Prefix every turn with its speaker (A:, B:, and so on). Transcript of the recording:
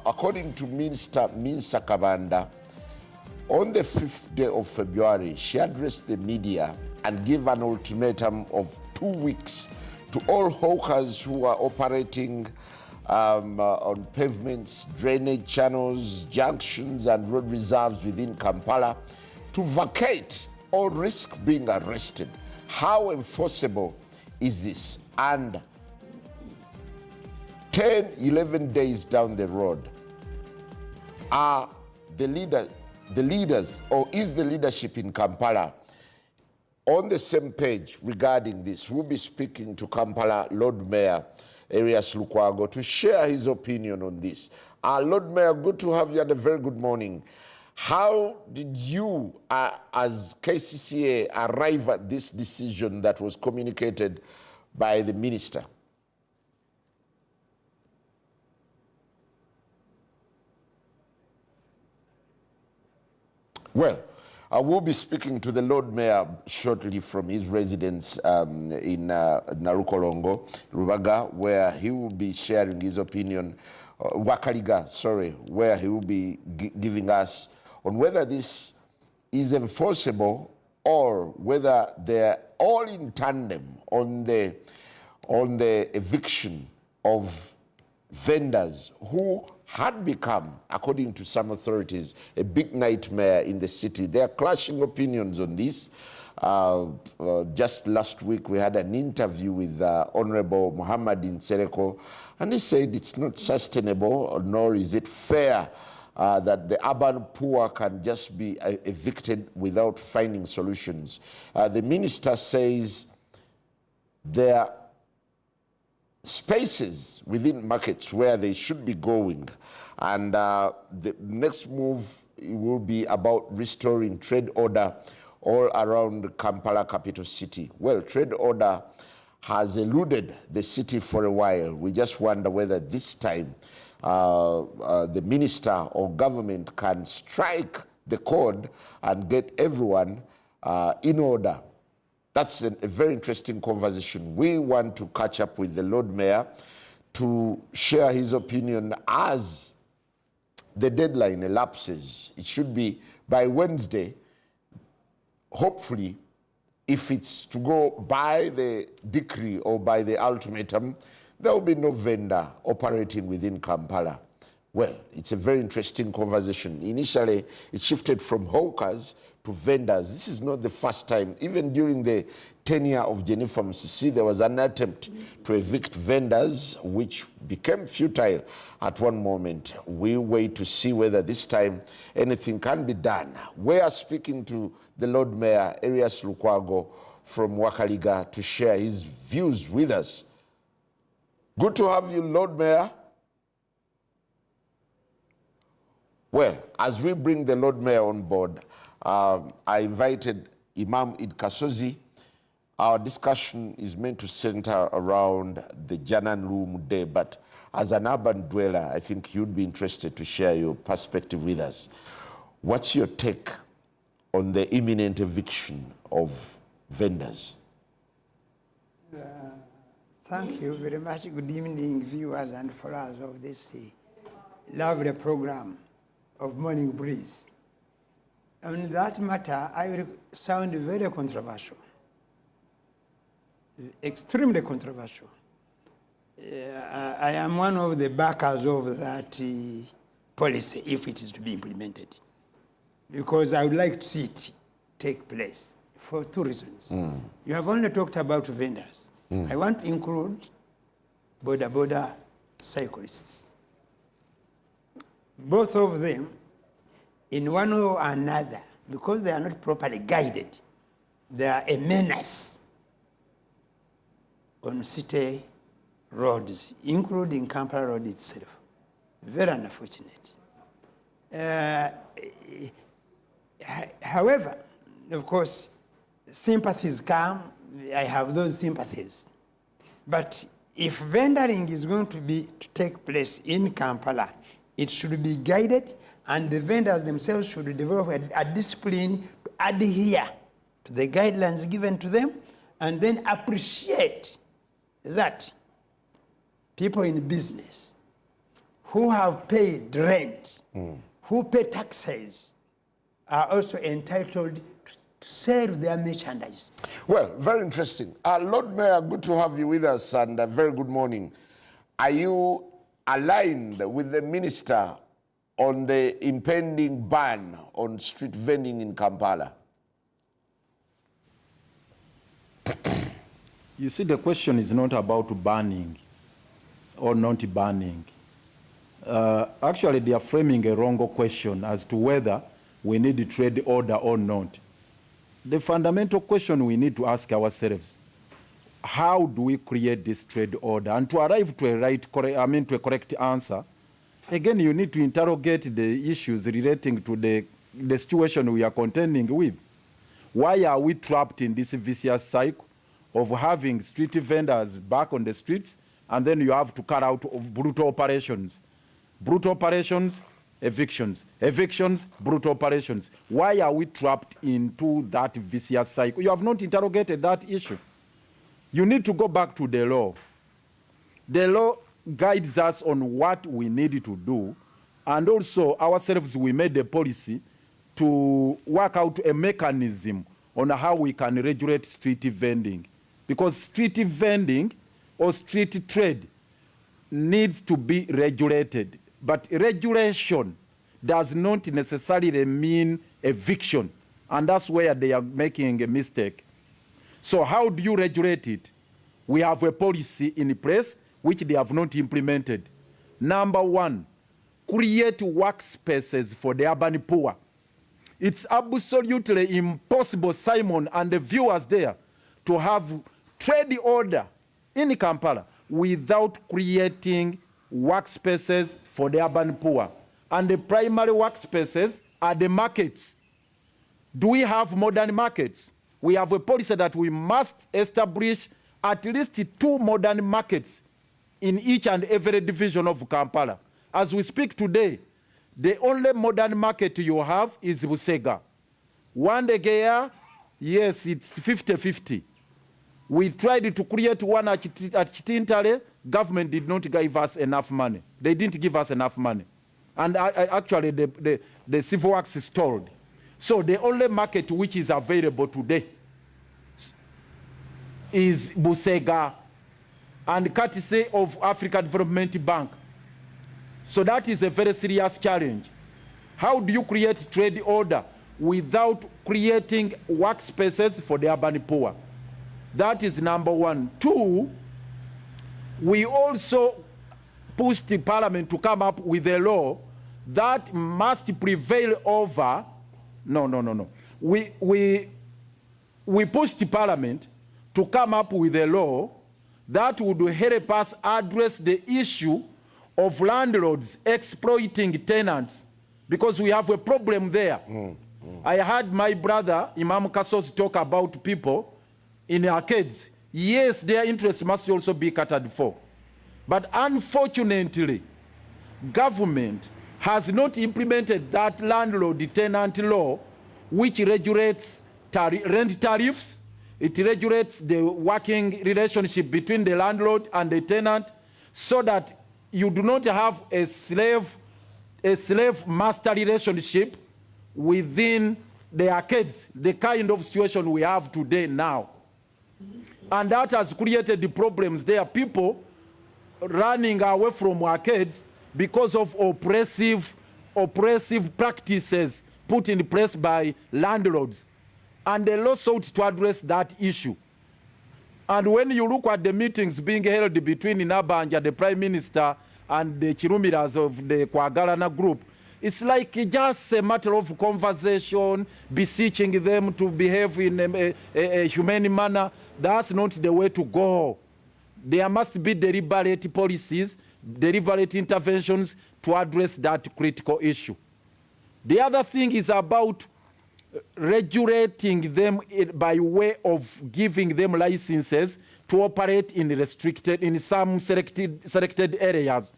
A: according to Minister Minsa Kabanda, on the 5th day of February, she addressed the media and gave an ultimatum of 2 weeks to all hawkers who are operating on pavements, drainage channels, junctions, and road reserves within Kampala to vacate or risk being arrested. How enforceable is this? And 10, 11 days down the road, are the leaders, or is the leadership in Kampala on the same page regarding this? We'll be speaking to Kampala Lord Mayor Erias Lukwago to share his opinion on this. Lord Mayor, good to have you and a very good morning. How did you, as KCCA, arrive at this decision that was communicated by the minister? Well, I will be speaking to the Lord Mayor shortly from his residence in Narukolongo, Rubaga, where he will be sharing his opinion, Wakaliga, sorry, where he will be giving us on whether this is enforceable or whether they're all in tandem on the eviction of vendors who had become, according to some authorities, a big nightmare in the city. There are clashing opinions on this. Just last week, we had an interview with Honorable Muhammad Nsereko, and he said it's not sustainable, nor is it fair that the urban poor can just be evicted without finding solutions. The minister says there are spaces within markets where they should be going, and the next move will be about restoring trade order all around Kampala capital city. Well, trade order has eluded the city for a while. We just wonder whether this time the minister or government can strike the chord and get everyone in order. That's a very interesting conversation. We want to catch up with the Lord Mayor to share his opinion as the deadline elapses. It should be by Wednesday. Hopefully, if it's to go by the decree or by the ultimatum, there will be no vendor operating within Kampala. Well, it's a very interesting conversation. Initially, it shifted from hawkers to vendors. This is not the first time. Even during the tenure of Jennifer Musisi, there was an attempt to evict vendors, which became futile at one moment. We wait to see whether this time anything can be done. We are speaking to the Lord Mayor, Erias Lukwago, from Wakaliga, to share his views with us. Good to have you, Lord Mayor. Well, as we bring the Lord Mayor on board, I invited Imam Id Kasozi. Our discussion is meant to center around the Janan Room Day, but as an urban dweller, I think you'd be interested to share your perspective with us. What's your take on the imminent eviction of vendors?
B: Thank you very much. Good evening, viewers and followers of this lovely program of Morning Breeze. On that matter, I will sound very controversial, extremely controversial. I am one of the backers of that policy if it is to be implemented, because I would like to see it take place for two reasons. You have only talked about vendors. I want to include border cyclists. Both of them, in one way or another, because they are not properly guided, they are a menace on city roads, including Kampala Road itself. Very unfortunate. However, of course, sympathies come. I have those sympathies. But if vendoring is going to take place in Kampala, it should be guided, and the vendors themselves should develop a discipline to adhere to the guidelines given to them, and then appreciate that people in business who have paid rent, who pay taxes, are also entitled to sell their merchandise.
A: Well, very interesting. Lord Mayor, good to have you with us, and very good morning. Are you aligned with the minister on the impending ban on street vending in Kampala?
C: You see, the question is not about banning or not banning. Actually, they are framing a wrong question as to whether we need a trade order or not. The fundamental question we need to ask ourselves, how do we create this trade order? And to arrive to a correct answer, again, you need to interrogate the issues relating to the situation we are contending with. Why are we trapped in this vicious cycle of having street vendors back on the streets, and then you have to carry out brutal operations? Brutal operations, evictions. Evictions, brutal operations. Why are we trapped into that vicious cycle? You have not interrogated that issue. You need to go back to the law. The law guides us on what we need to do, and also ourselves, we made a policy to work out a mechanism on how we can regulate street vending. Because street vending or street trade needs to be regulated. But regulation does not necessarily mean eviction. And that's where they are making a mistake. So how do you regulate it? We have a policy in place which they have not implemented. Number one, create workspaces for the urban poor. It's absolutely impossible, Simon and the viewers there, to have trade order in Kampala without creating workspaces for the urban poor. And the primary workspaces are the markets. Do we have modern markets? We have a policy that we must establish at least 2 modern markets in each and every division of Kampala. As we speak today, the only modern market you have is Busega. Wandegeya, yes, it's 50-50. We tried to create one at Chitintale. Government did not give us enough money. They didn't give us enough money. And actually, the civil works is stalled. So the only market which is available today is Busega, and courtesy of Africa Development Bank. So that is a very serious challenge. How do you create trade order without creating workspaces for the urban poor? That is number one. 2, we also pushed the parliament to come up with a law that must prevail over. No. We pushed the parliament to come up with a law that would help us address the issue of landlords exploiting tenants, because we have a problem there. I heard my brother, Imam Kasos, talk about people in arcades. Yes, their interests must also be catered for. But unfortunately, government has not implemented that landlord-tenant law, which regulates rent tariffs. It regulates the working relationship between the landlord and the tenant, so that you do not have a slave-master relationship within the arcades, the kind of situation we have today now. And that has created the problems. There are people running away from arcades because of oppressive practices put in place by landlords. And the law sought to address that issue. And when you look at the meetings being held between Nabanja, the Prime Minister, and the Chirumiras of the Kwagalana group, it's like just a matter of conversation, beseeching them to behave in a humane manner. That's not the way to go. There must be deliberate policies, deliberate interventions to address that critical issue. The other thing is about regulating them by way of giving them licenses to operate in some selected areas.